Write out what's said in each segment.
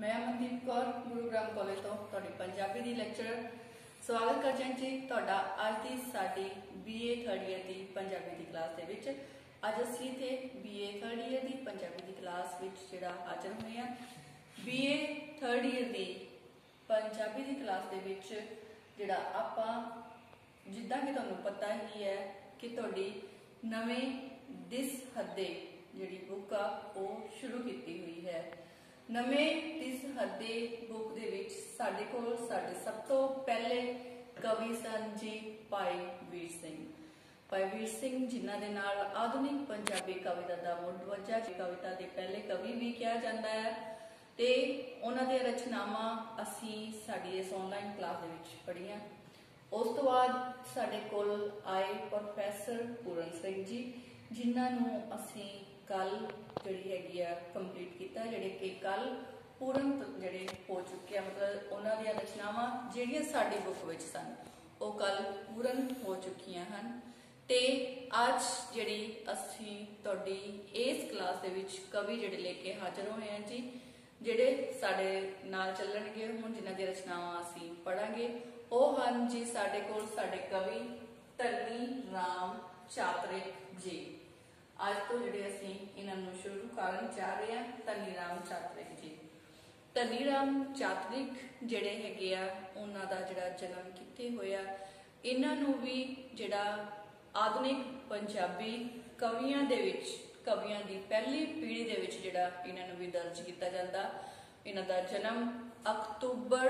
मैं मनदीप कौर गुरुग्राम कॉलेज तो पंजाबी दी लेक्चरर स्वागत कर जी तुहाडा अज की साडी BA थर्ड ईयर की पंजाबी की क्लास दे विच। अज असीं इत्थे BA थर्ड ईयर की पंजाबी की क्लास विच जिहड़ा हाज़र होए हां। BA थर्ड ईयर की पंजाबी की क्लास दे विच जिहड़ा आपां जिद्दां कि तुहानूं पता ही है कि तुहाडी नवें दिस हद्दे जिहड़ी बुक आ वो शुरू की हुई है। नवें दिस हद्दे बुक दे विच साडे कोल साडे सब तो पहले कवि सन जी भाई वीर सिंह। भाई वीर सिंह जिन्हां दे नाल आधुनिक पंजाबी कविता दा मुੱਢ वज्जा कविता के पहले कवि भी कहा जाता है। ते उन्हां दे रचनावां असीं साडी इस ऑनलाइन क्लास दे विच पढ़ियां। उस तो बाद साडे कोल आए प्रोफैसर पूरन सिंह जी जिन्हां नूं असीं कल जिहड़ी हैगी आ कंप्लीट किया, जिहड़े कि कल पूर्ण जिहड़े हो चुके हैं, मतलब उन्हां दी रचनावां जिहड़ियां साडी बुक विच सन वो कल पूर्ण हो चुकियां हन। ते अज जिहड़ी असीं तुहाडी इस क्लास दे विच कवि जिहड़े लेके हाज़र होए हैं जी, जिहड़े साडे नाल चलणगे हुण जिन्हां दी रचनावां असीं पढ़ांगे वो हन जी साडे कोल साडे कवि धनी राम चातरिक जी। अज तो जिहड़े असीं इन्हां नूं शुरू करन जा रहे हैं धनी राम चातरिक जी। धनी राम चातरिक जिहड़े हैगे आ उन्हां दा जिहड़ा जन्म कित्थे होया, इन्हां नूं भी जिहड़ा आधुनिक पंजाबी कवियां दे विच कवियां दी पहली पीढ़ी दे विच जिहड़ा इन्हां नूं भी दर्ज किया जाता। इन्हां दा जन्म अक्तूबर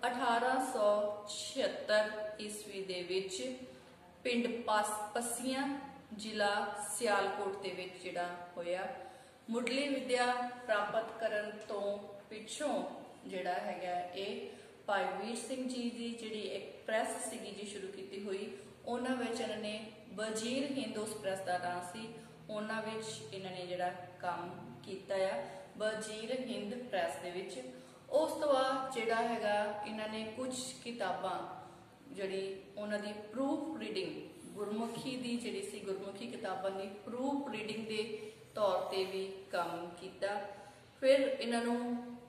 1876 ईस्वी दे विच पिंड पस्सियां जिला सियालकोट दे विच जिहड़ा होया। मुढ़ली विद्या प्राप्त करन तो पिछों जिहड़ा हैगा ये भाई वीर सिंह जी की जिहड़ी एक प्रैस सीगी जी शुरू की हुई, उन्हां विच इन्हां ने वजीर हिंद उस प्रैस का नाम सी, उन्हां विच इन्हां ने जिहड़ा काम कीता है वजीर हिंद प्रैस दे विच। उस तो बाद जिहड़ा हैगा इन्हां ने कुछ किताबां जिहड़ी उन्हां दी प्रूफ रीडिंग गुरमुखी की जिहड़ी सी गुरमुखी किताबां की प्रूफ रीडिंग के तौर पर भी काम किया। फिर इन्हां नूं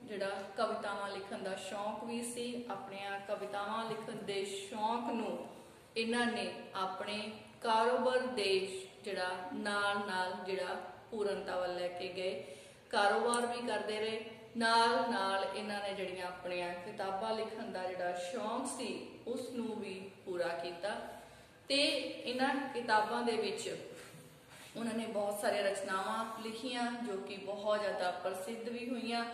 जिहड़ा कवितावां लिखण का शौक भी सी, अपने कवितावां लिखण के शौक नूं इन्हां ने अपने कारोबार दे जिहड़ा नाल नाल जिहड़ा पूर्णता वल लैके गए, कारोबार भी करते रहे, नाल नाल इन्हां ने जिहड़ियां अपनियां किताबां लिखण का जिहड़ा शौक सी उस नूं भी पूरा किया। ते इन्हां किताबां दे विच उन्होंने बहुत सारे रचनावां लिखियां जो कि बहुत ज़्यादा प्रसिद्ध भी हुईयां।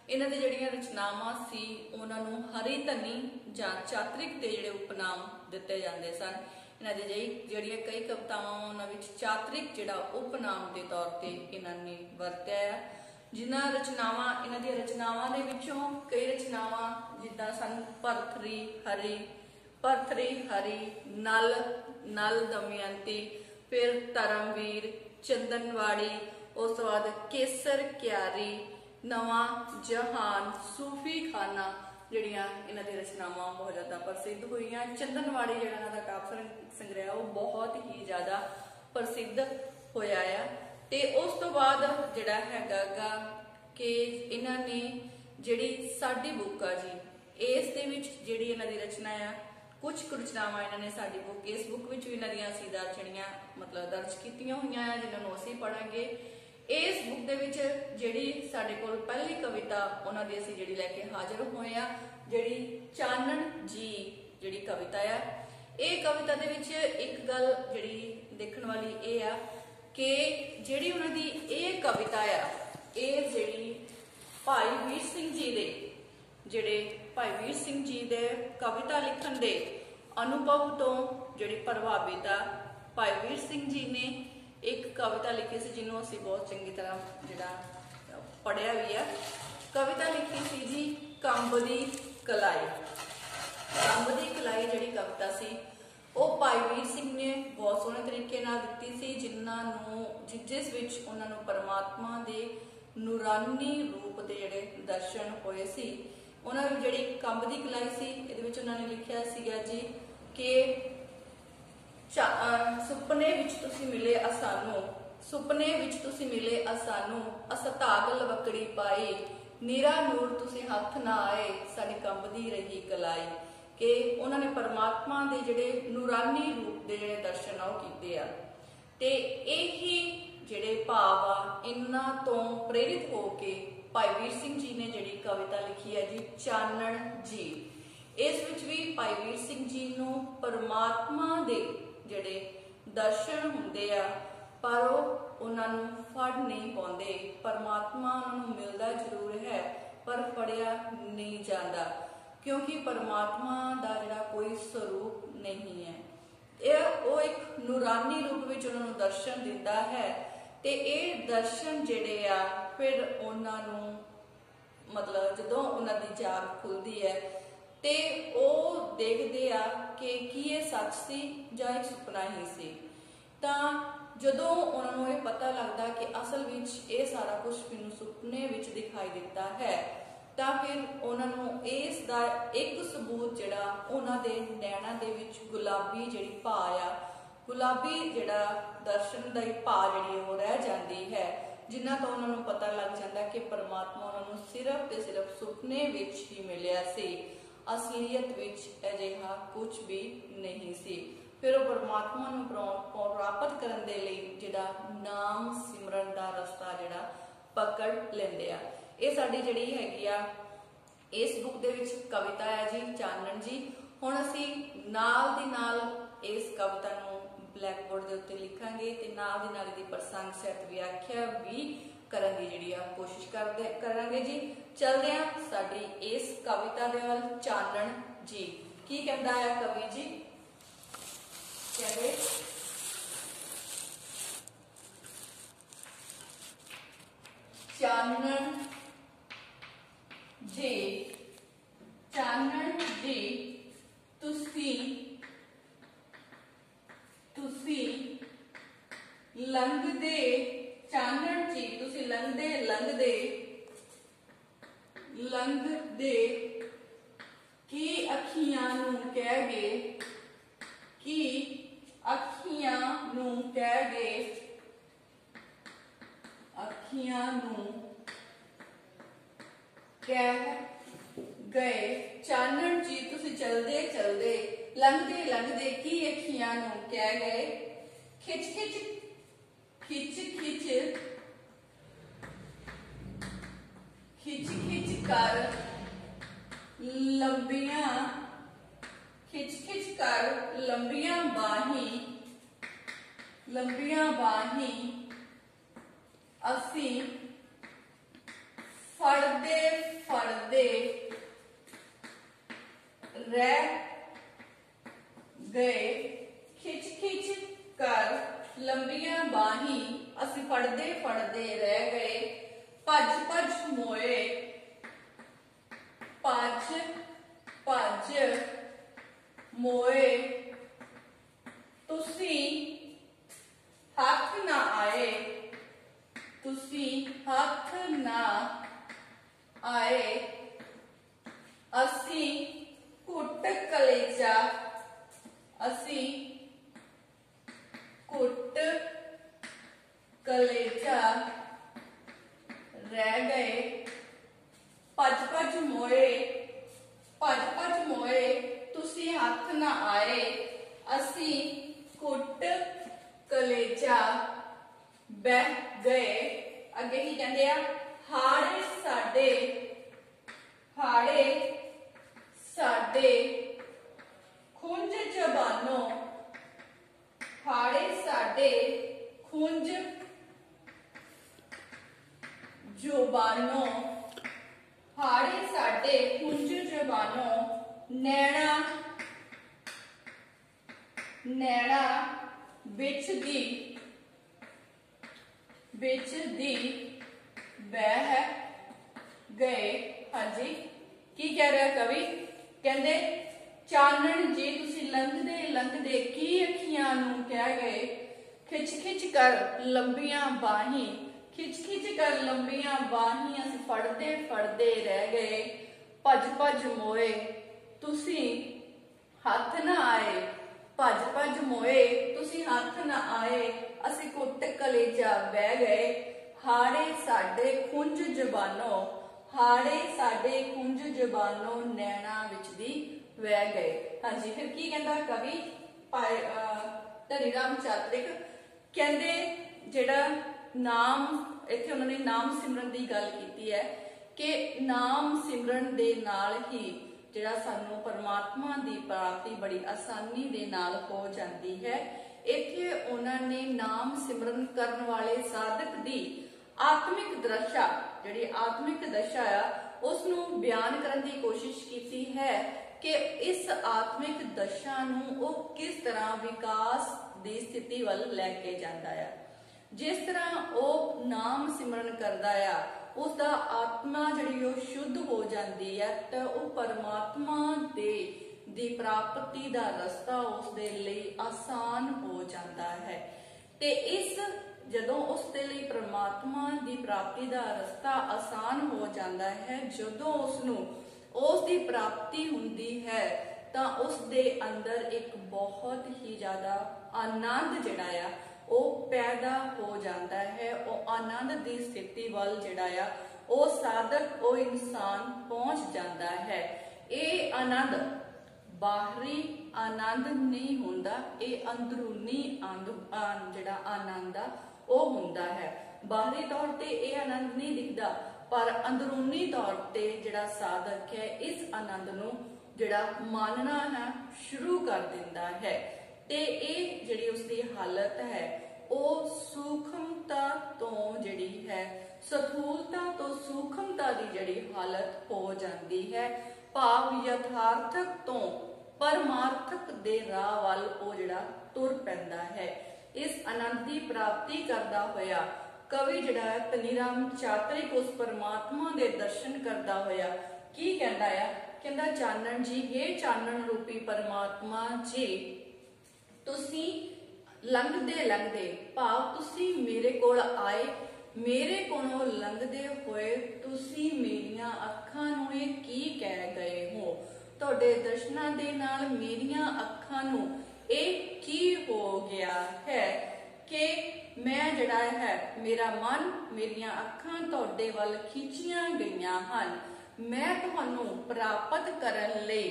इन्हां दी जिहड़ियां रचनावां सी उन्हां नूं हरी धनी जां चातरिक दे जिहड़े उपनाम दिते जांदे सन। इन्हां दी जिहड़ियां कई कवितावां उन्हां विच चातरिक जिहड़ा उपनाम के तौर पर इन्हां ने वरत्या है। जिन्हां रचनावां इन्हां दी रचनावां दे विचों कई रचनावां जिद्दां सन भरथरी हरी नल नल दमयंती, फिर धर्मवीर चंदनवाड़ी, उस तो बाद केसर क्यारी, नवा जहान, सूफी खाना जिहड़ियां इन्हां दी रचनावां बहुत ज़्यादा प्रसिद्ध हुईयां। चंदनवाड़ी जिहड़ा इन्हां दा काव्य संग्रह वो बहुत ही ज़्यादा प्रसिद्ध होया है। ते उस तो बाद जिहड़ा हैगा कि इन्हां ने जिहड़ी साडी बुक आ जी इस दे विच जिहड़ी इन्हां दी रचना आ कुछ रचनावां इन्हां ने साडी बुक इस बुक विच भी इन्हां दीयां असीं दर्जणियां मतलब दर्ज कीतियां होईयां आ जिन्हां नूं असीं पढ़ांगे। इस बुक दे विच जिहड़ी साडे कोल पहली कविता उन्हां दी असीं जिहड़ी लैके हाज़र होए आ, जिहड़ी चानण जी जिहड़ी कविता आ, ये कविता दे विच एक गल जिहड़ी देखण वाली ये आ कि जिहड़ी उन्हां दी ये कविता आ ये जिहड़ी भाई वीर सिंह जी दे जिहड़े भाई वीर सिंह जी दे कविता लिखण दे अनुभव तो जिहड़ी प्रभावित आ। भाई वीर सिंह जी ने एक कविता लिखी सी जिन्हों असीं बहुत चंगी तरह जिहड़ा पढ़िया भी है। कविता लिखी सी जी कंब दी कलाई। कंब दी कलाई जिहड़ी कविता सी वो भाई वीर सिंह ने बहुत सोहणे तरीके नाल दित्ती सी, जिन्हां नूं जिस विच उन्हां नूं परमात्मा दे नूरानी रूप दे जिहड़े दर्शन होए सी। उन्होंने जिहड़ी कंब दी कलाई सी इहदे विच उन्होंने लिखिया सीगा जी कि सुपने विच तुसीं मिले असानू, सुपने विच तुसीं मिले असानू, अस धाग लवकड़ी पाई ਨੀਰਾ ਨੂਰ ਤੁਸੀਂ ਹੱਥ ਨਾ ਆਏ ਸਾਡੀ ਕੰਬਦੀ ਰਹੀ ਕਲਾਈ। ਕਿ ਉਹਨਾਂ ਨੇ ਪਰਮਾਤਮਾ ਦੇ ਜਿਹੜੇ ਨੂਰਾਨੀ ਰੂਪ ਦੇ ਜਿਹੜੇ ਦਰਸ਼ਨ ਆ ਉਹ ਕੀਤੇ ਆ। ਤੇ ਇਹੀ ਜਿਹੜੇ ਭਾਵ ਆ ਇਹਨਾਂ ਤੋਂ ਪ੍ਰੇਰਿਤ ਹੋ ਕੇ ਭਾਈ ਵੀਰ ਸਿੰਘ ਜੀ ਨੇ ਜਿਹੜੀ ਕਵਿਤਾ ਲਿਖੀ ਹੈ ਜੀ ਚਾਨਣ ਜੀ। ਇਸ ਵਿੱਚ ਵੀ ਭਾਈ ਵੀਰ ਸਿੰਘ ਜੀ ਨੂੰ ਪਰਮਾਤਮਾ ਦੇ ਜਿਹੜੇ ਦਰਸ਼ਨ ਹੁੰਦੇ ਆ ਪਰ ਉਹ ਉਹਨਾਂ ਨੂੰ ਫੜ ਨਹੀਂ ਪਾਉਂਦੇ। ਪਰਮਾਤਮਾ ਉਹਨਾਂ ਨੂੰ ਮਿਲਦਾ ਜ਼ਰੂਰ ਹੈ ਪਰ ਫੜਿਆ ਨਹੀਂ ਜਾਂਦਾ ਕਿਉਂਕਿ ਪਰਮਾਤਮਾ ਦਾ ਜਿਹੜਾ ਕੋਈ ਸਰੂਪ ਨਹੀਂ ਹੈ। ਉਹ ਇੱਕ ਨੂਰਾਨੀ ਰੂਪ ਵਿੱਚ ਉਹਨਾਂ ਨੂੰ ਦਰਸ਼ਨ ਦਿੰਦਾ ਹੈ ਤੇ ਇਹ ਦਰਸ਼ਨ ਜਿਹੜੇ ਆ ਫਿਰ ਉਹਨਾਂ ਨੂੰ ਮਤਲਬ ਜਦੋਂ ਉਹਨਾਂ ਦੀ ਜਾਗ ਖੁੱਲਦੀ ਹੈ ਤੇ ਉਹ ਦੇਖਦੇ ਆ ਕਿ ਕੀ ਇਹ ਸੱਚ ਸੀ ਜਾਂ ਇੱਕ ਸੁਪਨਾ ਹੀ ਸੀ। ਤਾਂ ਜਦੋਂ ਉਹਨਾਂ ਨੂੰ ਇਹ ਪਤਾ ਲੱਗਦਾ ਕਿ ਅਸਲ ਵਿੱਚ ਇਹ ਸਾਰਾ ਕੁਝ ਮੈਨੂੰ ਸੁਪਨੇ ਵਿੱਚ ਦਿਖਾਈ ਦਿੱਤਾ ਹੈ ਤਾਂ ਫਿਰ ਉਹਨਾਂ ਨੂੰ ਇਸ ਦਾ ਇੱਕ ਸਬੂਤ ਜਿਹੜਾ ਉਹਨਾਂ ਦੇ ਨੈਣਾਂ ਦੇ ਵਿੱਚ ਗੁਲਾਬੀ ਜਿਹੜੀ ਭਾਅ ਆ, ਗੁਲਾਬੀ ਜਿਹੜਾ ਦਰਸ਼ਨ ਦਾ ਹੀ ਭਾਅ ਜਿਹੜੀ ਉਹ ਰਹਿ ਜਾਂਦੀ ਹੈ, ਜਿਨ੍ਹਾਂ ਤੋਂ ਉਹਨਾਂ ਨੂੰ ਪਤਾ ਲੱਗ ਜਾਂਦਾ ਕਿ ਪਰਮਾਤਮਾ ਉਹਨਾਂ ਨੂੰ ਸਿਰਫ ਤੇ ਸਿਰਫ ਸੁਪਨੇ ਵਿੱਚ ਹੀ ਮਿਲਿਆ ਸੀ, ਅਸਲੀਅਤ ਵਿੱਚ ਅਜਿਹਾ ਕੁਝ ਵੀ ਨਹੀਂ ਸੀ। ਫਿਰ ਉਹ ਪਰਮਾਤਮਾ ਨੂੰ ਪ੍ਰਾਪਤ ਕਰਨ ਦੇ ਲਈ ਜਿਹੜਾ ਨਾਮ ਸਿਮਰਨ ਦਾ ਰਸਤਾ ਜਿਹੜਾ ਪਕੜ ਲੈਂਦੇ ਆ। ਇਹ ਸਾਡੀ ਜਿਹੜੀ ਹੈਗੀ ਆ ਇਸ ਬੁੱਕ ਦੇ ਵਿੱਚ ਕਵਿਤਾ ਹੈ ਜੀ ਚਾਨਣ ਜੀ। ਹੁਣ ਅਸੀਂ ਨਾਲ ਦੀ ਨਾਲ ਇਸ ਕਵਿਤਾ ਨੂੰ ਬਲੈਕ ਬੋਰਡ ਦੇ ਉੱਤੇ ਲਿਖਾਂਗੇ ਤੇ ਨਾਲ ਦੀ ਨਾਲ ਇਹਦੀ ਪ੍ਰਸੰਗ ਸਹਿਤ ਵਿਆਖਿਆ ਵੀ ਕਰਨ ਦੀ ਜਿਹੜੀ ਆ ਕੋਸ਼ਿਸ਼ ਕਰਾਂਗੇ ਜੀ। ਚਲਦੇ ਆ ਸਾਡੀ ਇਸ ਕਵਿਤਾ ਦੇ ਵੱਲ। ਚਾਨਣ ਜੀ ਕੀ ਕਹਿੰਦਾ ਹੈ ਕਵੀ ਜੀ? ਕਹਿੰਦੇ ਚਾਨਣ ਜੀ, ਚਾਨਣ ਜੀ ਤੁਸੀਂ ਲੰਘਦੇ, ਚਾਨਣ ਜੀ ਤੁਸੀਂ ਲੰਘਦੇ ਕੀ ਅੱਖੀਆਂ ਨੂੰ ਕਹਿ ਗਏ, ਕੀ ਅੱਖੀਆਂ ਨੂੰ ਕਹਿ ਗਏ, ਅੱਖੀਆਂ ਨੂੰ ਕਹਿ ਗਏ। ਚਾਨਣ ਜੀ ਤੁਸੀਂ ਚਲਦੇ ਲੰਘਦੇ ਕੀ ਅੱਖੀਆਂ ਨੂੰ ਕਹਿ ਗਏ, ਖਿੱਚ ਕਰ ਲੰਬੀਆਂ ਬਾਹੀਂ ਅਸੀਂ ਫੜਦੇ ਰਹਿ ਗਏ। ਖਿੱਚ ਕਰ ਲੰਬੀਆਂ ਬਾਹੀਂ ਅਸੀਂ ਫੜਦੇ ਰਹਿ ਗਏ। ਭੱਜ ਮੋਏ ਤੁਸੀਂ ਹੱਥ ਨਾ ਆਏ, ਅਸੀਂ ਘੁੱਟ ਕਲੇਜਾ ਰਹਿ ਗਏ। ਭੱਜ ਮੋਏ ਤੁਸੀਂ ਹੱਥ ਨਾ ਆਏ, ਅਸੀਂ ਘੁੱਟ ਕਲੇਜਾ ਬਹਿ ਗਏ। ਅੱਗੇ ਕੀ ਕਹਿੰਦੇ ਆ? ਹਾੜੇ ਸਾਡੇ ਖੁੰਝ ਜ਼ਬਾਨੋਂ, ਹਾੜੇ ਸਾਡੇ ਖੁੰਝ ਜ਼ਬਾਨੋਂ, ਹਾੜੇ ਸਾਡੇ ਖੁੰਝ ਜ਼ਬਾਨੋਂ, ਨੈਣਾ ਵਿੱਚ ਦੀ ਬਹਿ ਗਏ। ਹਾਂਜੀ ਕੀ ਕਹਿ ਰਿਹਾ ਕਵੀ? ਕਹਿੰਦੇ ਚਾਨਣ ਜੀ ਤੁਸੀਂ ਲੰਘਦੇ ਕੀ ਅੱਖੀਆਂ ਨੂੰ ਕਹਿ ਗਏ, ਖਿੱਚ ਕਰ ਲੰਬੀਆਂ ਬਾਹੀਂ, ਕਰ ਲੰਬੀਆਂ ਬਾਹੀਂ ਅਸੀਂ ਫੜਦੇ ਰਹਿ ਗਏ। ਭੱਜ ਮੋਏ ਤੁਸੀਂ ਹੱਥ ਨਾ ਆਏ, ਭੱਜ ਮੋਏ ਤੁਸੀਂ ਹੱਥ ਨਾ ਆਏ, ਅਸੀਂ ਘੁੱਟ ਕਲੇਜਾ ਬਹਿ ਗਏ। ਹਾੜੇ ਸਾਡੇ ਖੁੰਝ ਜ਼ਬਾਨੋਂ, हाड़े साडे कुंज जबानों नैना विच दी वह गए। हाँ जी, फिर की कहंदा कवि धनी राम चातरिक कहंदे जिहड़ा नाम इत्थे उन्होंने नाम सिमरन की गल की है कि नाम सिमरन दे नाल ही जिहड़ा सानू परमात्मा की प्राप्ति बड़ी आसानी दे नाल हो जाती है। इत्थे उन्होंने नाम सिमरन करन वाले साधक दी आत्मिक दशा जिहड़ी आत्मिक दशा आ उसनू बयान करन दी कोशिश की है कि इस आत्मिक दशा नू वो किस तरह विकास दी स्थिति वल लैके जांदा है। जिस तरह वो नाम सिमरन करदा आ उसका आत्मा जिहड़ी शुद्ध हो जाती है तो वो परमात्मा दी प्राप्ति का रस्ता उसदे लई आसान हो जाता है। ते इस जदों उसदे लई परमात्मा की प्राप्ति का रस्ता आसान हो जाता है, जदों उसनू उसकी प्राप्ति हुंदी है तो उसदे अंदर एक बहुत ही ज्यादा आनंद जिहड़ा आ वो पैदा हो जाता है। वो आनंद की स्थिति वाल जिहड़ा आ वो साधक वो इंसान पहुंच जाता है। ये आनंद बाहरी आनंद नहीं हुंदा, ये अंदरूनी जिहड़ा आनंद आ वो हुंदा है। बाहरी तौर पे ये आनंद नहीं दिखता, पर अंदरूनी तौर पे जिहड़ा साधक है इस आनंद नू जिहड़ा मानना है शुरू कर दिंदा है। ते ये जिहड़ी उसकी हालत है वो सूक्ष्मता तो जिहड़ी है स्थूलता तो सूक्ष्मता की जिहड़ी हालत हो जाती है। भाव यथार्थक तो परमार्थक दे राह वाल वो जिहड़ा तुर पैंदा है। इस आनंद की प्राप्ति करदा होया कवि जिहड़ा है धनी राम चातरिक उस परमात्मा दे दर्शन करदा होया की कहंदा आ, कहंदा चानण जी हे चानण रूपी परमात्मा जी तुसी लंघदे लंघदे भाव तुसी मेरे कोल आए, मेरे कोलों लंघदे होए तुसी मेरियां अखां नूं ये की कह गए हो। तुहाडे दर्शनां दे नाल मेरियां अखां नूं ये की हो गया है कि मैं जिहड़ा है मेरा मन मेरियां अखां तुहाडे वल खिंचियां गईयां हन। मैं तुहानूं प्राप्त करन लई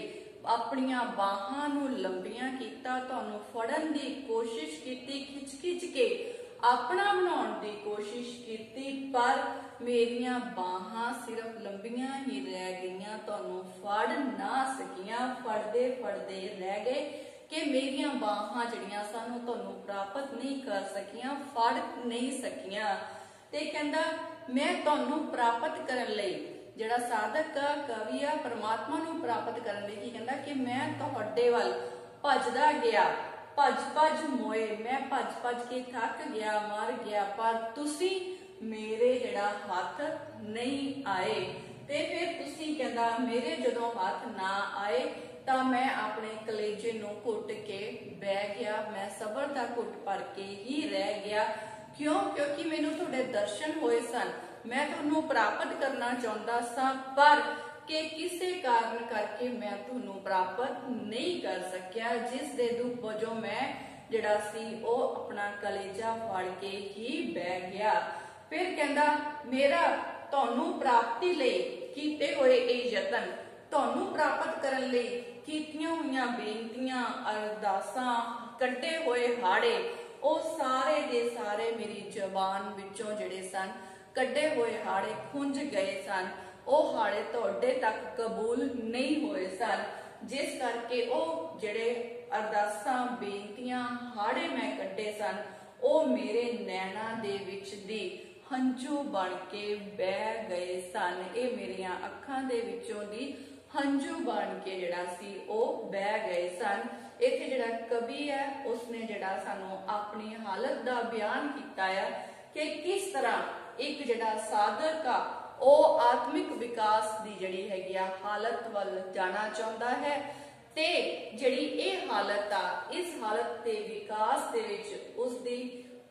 अपनियां बाहां नूं लंबियां कीता, तुहानूं फड़न दी कोशिश कीती, खिच खिच के अपना बनाउण दी कोशिश कीती, पर मेरियां बाहां सिर्फ लंबियां ही रह गईयां, तुहानूं फड़ ना सकियां। फड़दे फड़दे रह गए कि मेरियां बाहां जिहड़ियां सन तुहानूं प्राप्त नहीं कर सकियां, फड़ नहीं सकियां। ते कहंदा मैं तुहानूं प्राप्त करन लई जिहड़ा साधक कवि आ परमात्मा नूं प्राप्त करन लई की कहंदा कि मैं तुहाडे वल भजदा गया, भज भज मोए, मैं भज भज के थक गया मर गया, पर तुसी मेरे जिहड़ा हथ नहीं आए। ते फिर तुसी कहंदा मेरे जदों हथ ना आए तां मैं अपने कलेजे नूं घुट के बह गया, मैं सबर दा घुट भर के ही रह गया। क्यों? क्योंकि मैनूं तुहाडे दर्शन होए सन, मैं तुहानूं प्राप्त करना चाहुंदा सां, पर कि किसी कारण करके मैं तुहानूं प्राप्त नहीं कर सकिया, जिस दे दुख वजों मैं जिहड़ा सी वो अपना कलेजा फाड़ के ही बह गया। फिर कहंदा मेरा तुहानूं प्राप्ति लई कीते होए ये यतन, तुहानूं प्राप्त करन लई कीतियां होईयां बेनतियां अरदासां कड्डे होए हाड़े वो सारे दे सारे मेरी जबान विचों जिहड़े सन कड्डे हुए हाड़े खुंज गए सन। वो हाड़े तुहाडे तक कबूल नहीं होए सन, जिस करके वो जिहड़े अरदासां बेनतियां हाड़े मैं कड्डे सन वो मेरे नैना दे विच दी हंझू बन के बह गए सन। ये मेरियां अखां दे विचों दी हंझू बन के जिहड़ा सी वो बह गए सन। इत्थे जिहड़ा कवि है उसने जिहड़ा सानू अपनी हालत दा बयान कीता है कि किस तरह एक जिहड़ा साधक आ वो आत्मिक विकास दी जिहड़ी हैगी आ हालत वल जाना चाहुंदा है ते जिहड़ी ये हालत आ इस हालत दे विकास दे विच उसदी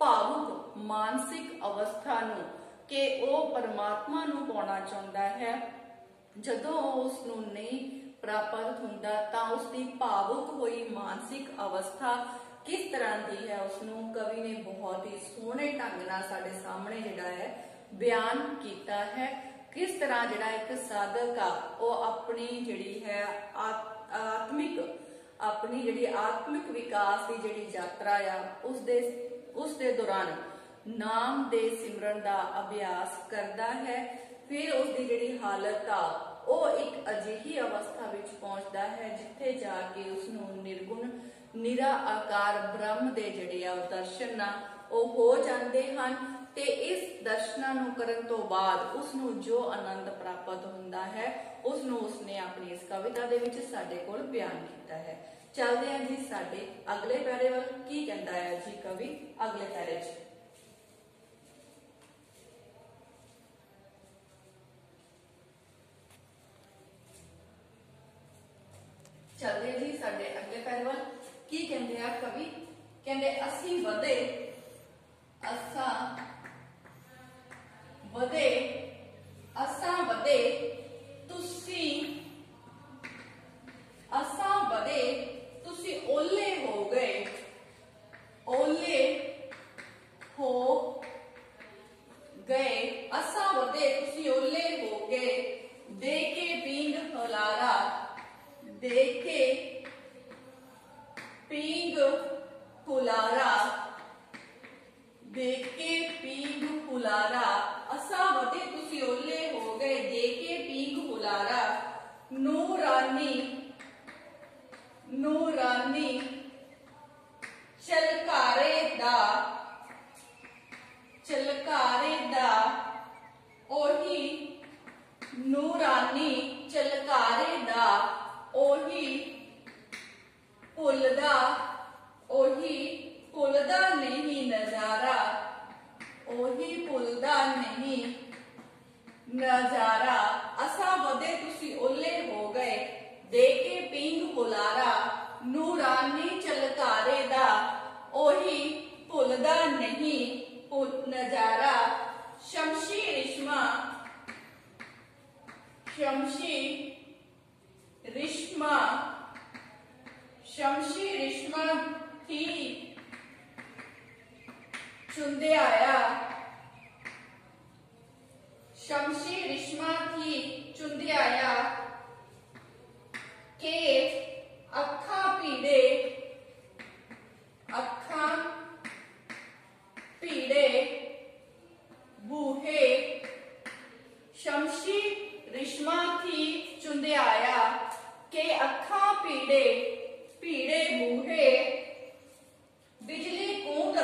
भावुक मानसिक अवस्था नूं कि वो परमात्मा नूं पाउणा चाहुंदा है। जदों उसनूं नहीं प्राप्त हुंदा तां उसदी भावुक होई मानसिक अवस्था किस तरह की है उसनूं कवि ने बहुत ही सोहणे ढंग नाल साडे सामने जिहड़ा है बयान कीता है किस तरह जिहड़ा एक साधक आ वो अपनी जिहड़ी है आत्मिक अपनी जिहड़ी आत्मिक विकास की जिहड़ी यात्रा आ उस दे दौरान नाम दे सिमरन का अभ्यास करता है। फिर उसकी जिहड़ी हालत आ वो एक अजिही अवस्था विच पहुंचता है जिथे जाके उसनूं निर्गुण निरा आकार ब्रह्म दे जिहड़े आ दर्शन आ वो हो जाते हैं। ते इस दर्शनां नूं करन तो बाद उसनूं जो आनंद प्राप्त हुंदा है उसनूं उसने अपनी इस कविता दे विच साडे कोल बयान कीता है। चलदे हां जी साडे अगले पैरे वल की कहंदा है जी कवि अगले पैरे च। चलदे जी साडे अगले पैरे वल की कहंदे आ कवि कहंदे असीं वधे असां वधे तुसी ओले हो गए असां वधे तुसी ओले हो गए देके पींग हुलारा देके पींग हुलारा असा वधे तुसी ओले हो गए देके पींग हुलारा नूरानी चलकारे दा ओही नूरानी चलकारे दा ओही भुलदा नहीं नजारा ओही भुलदा नहीं नजारा असा वधे तुसी ओले हो गए देके पींग हुलारा नूरानी चलकारे दा ओही भुलदा नहीं नजारा शमशी रिश्मा थी चुंदियाया के अखा पीड़े बूहे शमशी रिश्मा थी चुंदियाया के अखा पीड़े बूहे बिजली कूंद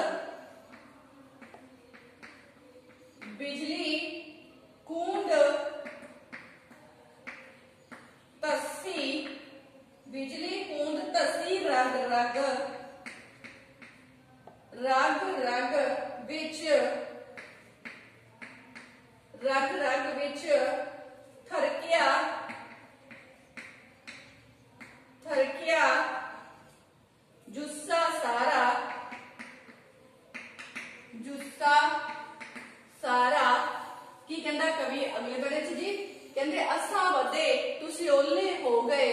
तसी रग विच थरकिया जुस्सा सारा की कहंदा कवि अगले बड़े च जी कहंदे असा वधे तुसी ओले हो गए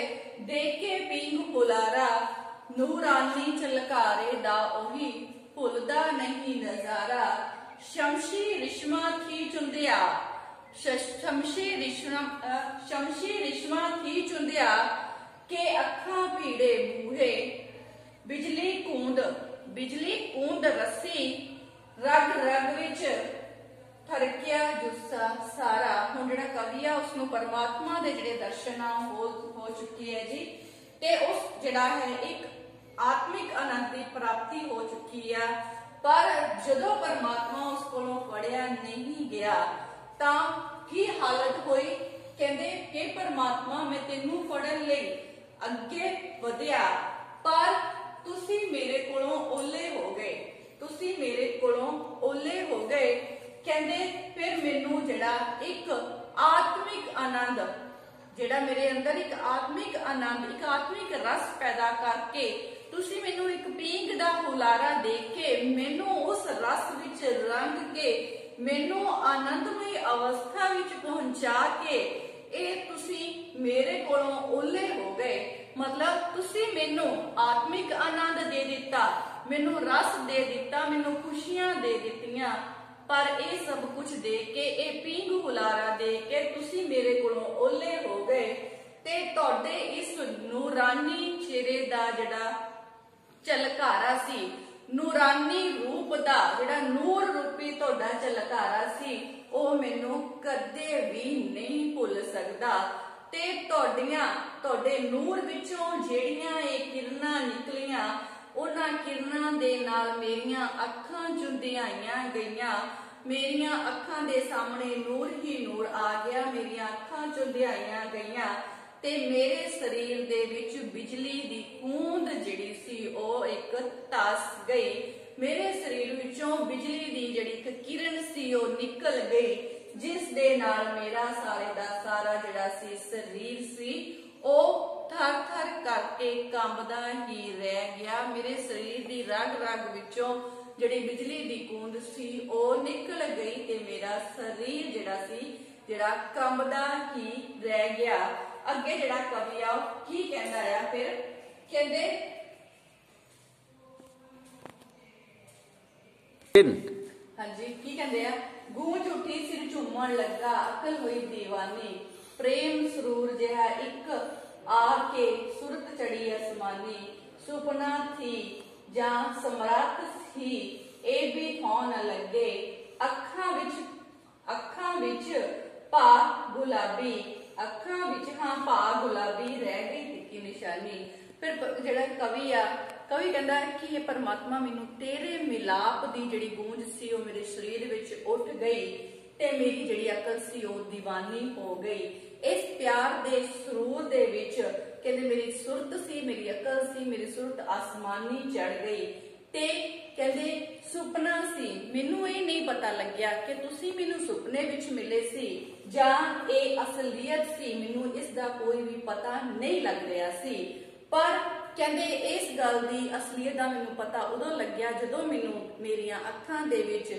देखे पींग हुलारा नूरानी चलकारे दा ओही भुलदा नहीं नजारा शमशी रिश्मा थी चुंदिया के अखा पीड़े बूहे बिजली कूंद रस्सी रग विच थरकिया जुस्सा सारा। हुण जिहड़ा कवि आ उसनूं परमात्मा दे जिहड़े दर्शन हो चुकी है जी ते उस जिहड़ा है एक आत्मिक आनंद की प्राप्ति हो चुकी है। पर जदों परमात्मा उस कोलों फड़िया नहीं गया तां की हालत हुई कहंदे हे परमात्मा मैं तेनू फड़न लई अगे वधिया पर तुसी मेरे कोलों ओले हो गए कहंदे फिर मैनू जिहड़ा एक आत्मिक आनंद जिहड़ा मेरे अंदर एक आत्मिक आनंद एक आत्मिक रस पैदा करके तुसी मैनू एक पींग दा हुलारा दे के मैनू उस रस विच रंग के मैनू आनंदमय अवस्था विच पहुंचा के ए तुसी मेरे कोलों ओले हो गए मतलब तुसी मैनू आत्मिक आनंद दे दिता मैनू रस दे दिता मैनू खुशियां दे दित्तियां पर ये सब कुछ देख के ये पींग हुलारा देख के तुसी मेरे कोलों ओले हो गए ते तुहाडे इस नूरानी चेहरे दा जिहड़ा झलकारा सी, नूरानी रूप दा जिहड़ा नूर रूपी तुहाडा झलकारा सी, ਉਹ ਮੈਨੂੰ कदे भी नहीं भुल सकदा। ते तुहाडे नूर विचों ਜਿਹੜੀਆਂ ਇਹ किरणां निकलियां ਉਹਨਾਂ किरणां दे नाल मेरियां अखां चुंधियाईयां गईयां, मेरियां अखां दे सामने नूर ही नूर आ गया, मेरियां अखां चुंधियाईयां गईयां ते मेरे शरीर दे विच बिजली दी कूंद जिहड़ी सी ਉਹ एक तस गई, मेरे शरीर विचों बिजली दी जिहड़ी एक किरण सी ਉਹ निकल गई, जिस दे नाल मेरा सारे दा सारा जिहड़ा सी शरीर सी ਉਹ थर थर करके कंबदा ही रह गया। मेरे शरीर दी रग रग विचों जिहड़ी बिजली दी कूंद सी ਉਹ निकल गई ते मेरा शरीर जिहड़ा सी जिहड़ा कंबदा ही रह गया। अगे जिहड़ा कवि आ की कहंदा आ, फिर कहंदे हाँ जी की कहंदे आ, गूंज उठी सिर झूमण लगा अकल हुई दीवानी, प्रेम सरूर जिहा एक आके सुरत चढ़ी आसमानी, सुपना थी जां समरात थी ए भी थौ न लगे, अखां विच भा गुलाबी, अखां विच हाँ भा गुलाबी रह गई तिक्की निशानी। फिर जिहड़ा कवि आ कवि कहता है कि ये परमात्मा मैनू तेरे मिलाप की जिहड़ी गूंज सी वो मेरे शरीर विच उठ गई ते मेरी जिहड़ी अकल सी वो दीवानी हो गई। इस प्यार दे सरूर दे विच कहंदे मेरी सुरत सी, मेरी अकल सी, मेरी सुरत आसमानी चढ़ गई ते कहंदे सुपना सी, मैनू ये नहीं पता लग्या कि तुसी मैनू सुपने विच मिले सी जां ये असलियत सी, मैनू इसदा कोई भी पता नहीं लग रहा सी। पर कहंदे इस गल दी असलियत दा मैनू पता उदों लग्या जदों मैनू मेरियां अखां दे विच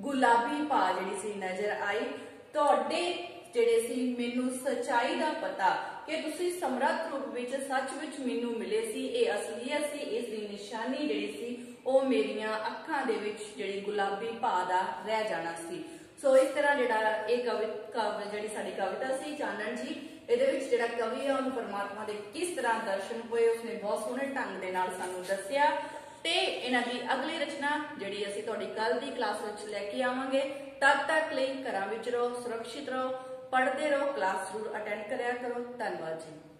गुलाबी भा जिहड़ी सी नजर आई, तुहाडे जिहड़े सी मैनू सच्चाई दा पता कि तुसी समर्थ रूप विच सच विच मैनू मिले सी, ये असलियत सी, इस दी निशानी जिहड़ी सी ਉਹ मेरियां अखां दे विच जिहड़ी गुलाबी भा दा रह जाना सी। सो इस तरह जिहड़ा ਇਹ जिहड़ी साडी कविता सी चानन जी, ਇਹਦੇ ਵਿੱਚ ਜਿਹੜਾ ਕਵੀ ਹੈ ਉਹਨੂੰ ਪਰਮਾਤਮਾ ਦੇ ਕਿਸ ਤਰ੍ਹਾਂ ਦਰਸ਼ਨ ਹੋਏ ਉਸਨੇ ਬਹੁਤ ਸੋਹਣੇ ਢੰਗ ਦੇ ਨਾਲ ਸਾਨੂੰ ਦੱਸਿਆ ਤੇ ਇਹਨਾਂ ਦੀ ਅਗਲੀ ਰਚਨਾ ਜਿਹੜੀ ਅਸੀਂ ਤੁਹਾਡੀ ਕੱਲ ਦੀ ਕਲਾਸ ਵਿੱਚ ਲੈ ਕੇ ਆਵਾਂਗੇ। ਤਦ ਤੱਕ ਲਈ ਘਰਾਂ ਵਿੱਚ ਰਹੋ, ਸੁਰੱਖਿਅਤ ਰਹੋ, ਪੜ੍ਹਦੇ ਰਹੋ, ਕਲਾਸ ਜ਼ਰੂਰ ਅਟੈਂਡ ਕਰਿਆ ਕਰੋ। ਧੰਨਵਾਦ ਜੀ।